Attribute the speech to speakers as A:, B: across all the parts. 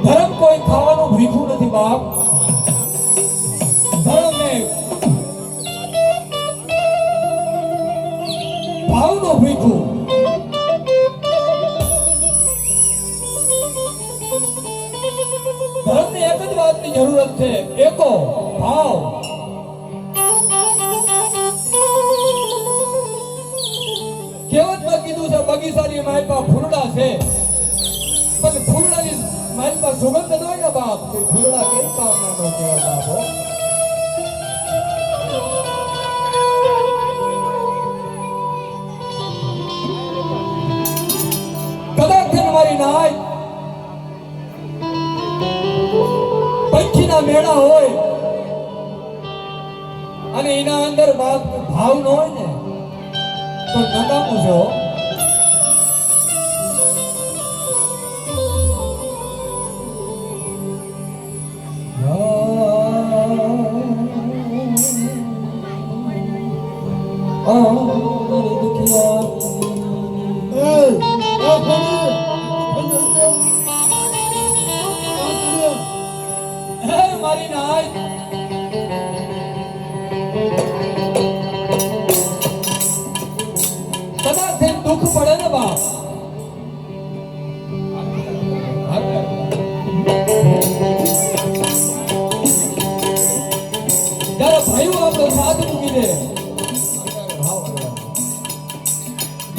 A: ધર્મ કોઈ ખાવાનું ભીખું નથી બાપ. ધર્મ એ ભાવનું ભીખું. ધર્મની એક જ વાતની જરૂરત છે, એકો ભાવ. કહેવતમાં કીધું છે બગીચાની માલમાં ફૂલડા છે, પણ ફૂલડાની માલમાં સુગંધ ન હોય ને બાપ, તે ફૂલડા કઈ કામના ન કહેવાય બાપો. કદાચ મારી નાય પંખીના મેળા હોય અને એના અંદર બાપ ભાવ ન હોય ને તો નકામું છો. મારી નાય કદાચ દુઃખ પડે ને બાપ, જયારે ભાઈઓ આપણો સાથ મૂકી દે,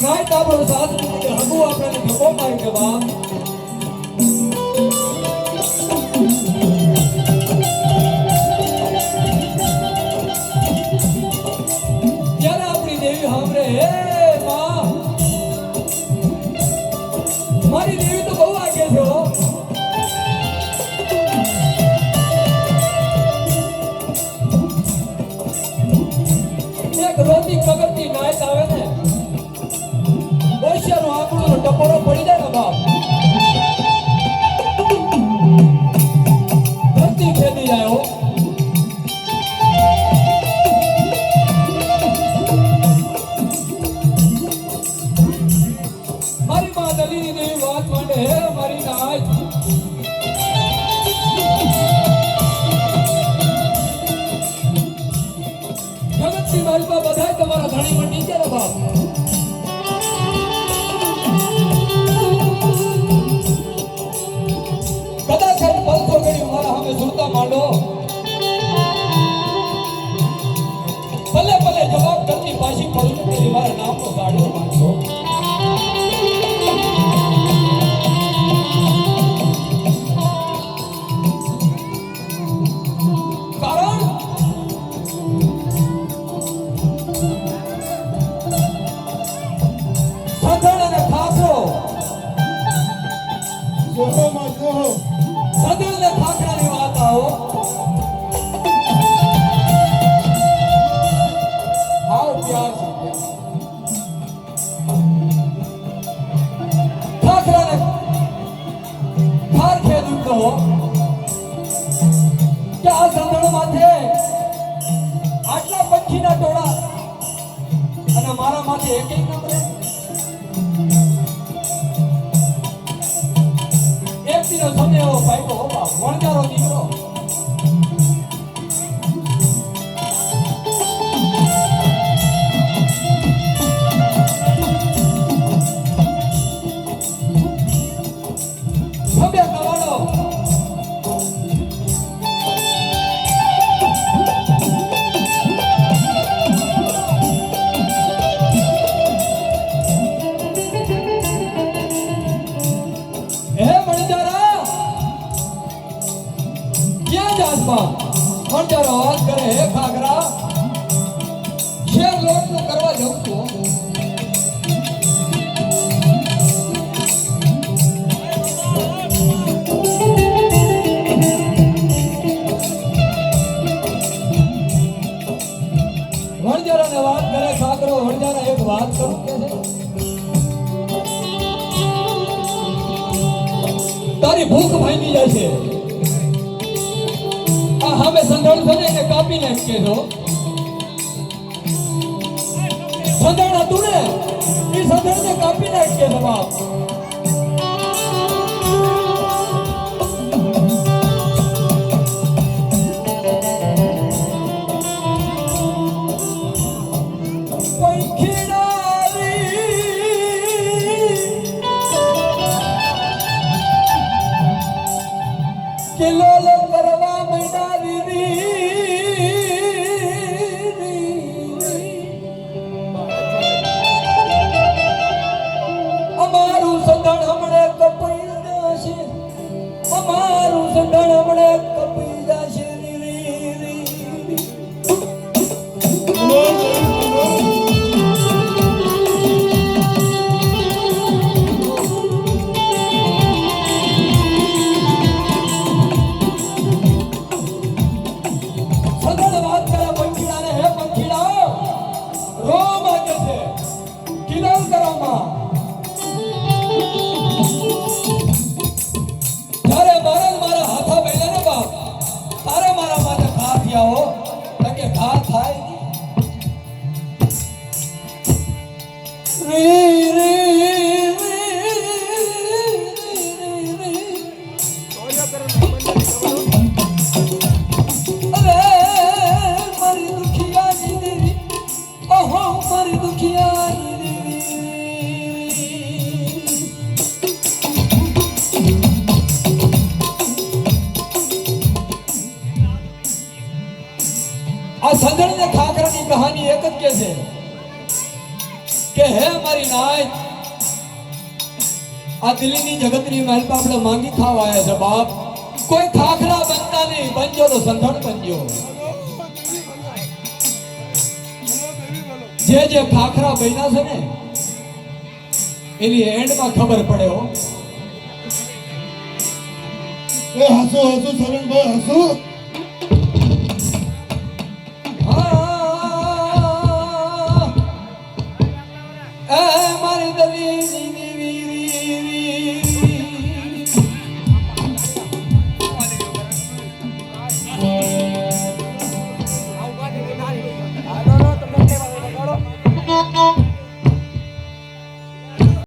A: નાય તો આપણો સાથ મૂકી દે, હગું આપણને ધક્કો મારી દે બાપ. મારી દેવી તો બહુ આગે છે. એક રોતી કગરતી નાયત આવે ને, ઓશિયાનું આંકડું ટપોરો પડી જાય ને બાપ, ધરતી ખેદી જાય હો. બધા તમારા ધણી પણ નીચે ને બાપ. કદાચ 500 ઘડી મારા સામે સુરતા માંડો, ભલે ભલે જવાબ કરતી પાછી પડું કે મારા નામનો ગાડો માંડો. સદળને ખાખરાની વાત આવો, આવ પ્યાર છે. ખાખરાને ખાર ખેદું કહો કે આ સદળ માથે આટલા પંખીના ટોળા અને મારા માથે એક નંબરે સમય એવો ભાઈ હો બાપ, વણજારો દીકરો. સમય કવાડો વણજારો વાત કરે, હે ખાખરા શેર લોટ નું કરવા જવું છું. વણજારાને વાત કરે ખાખરો, વણજારા એક વાત કરું કે તારી ભૂખ ભાંગી જાય છે. હવે સંધળ છે ને કાપી નાખીએ છો. સંધણ હતું ને એ સંધણને કાપી નાખીએ છે બાપ. કિલોલો કરવા મહિના અમારું સંધણ હમણે કપાઈ જશે, અમારું સંધણ હમણે કપાઈ જશે. આ સંધણ ને ખાખરાની કહાની એક જ કે છે કે હે મારી નાય આ દિલ્હીની જગતની મહેલ પર આપણે માંગી ખાવા આવ્યા છે બાપ. કોઈ ખાખરા બનતા નહીં, બનજો તો સંધણ બનજો. જે ખાખરા બન્યા છે ને એની એન્ડમાં ખબર પડે હો.
B: એ હસો હસો શરણભાઈ હસો.
A: મારી દલીલ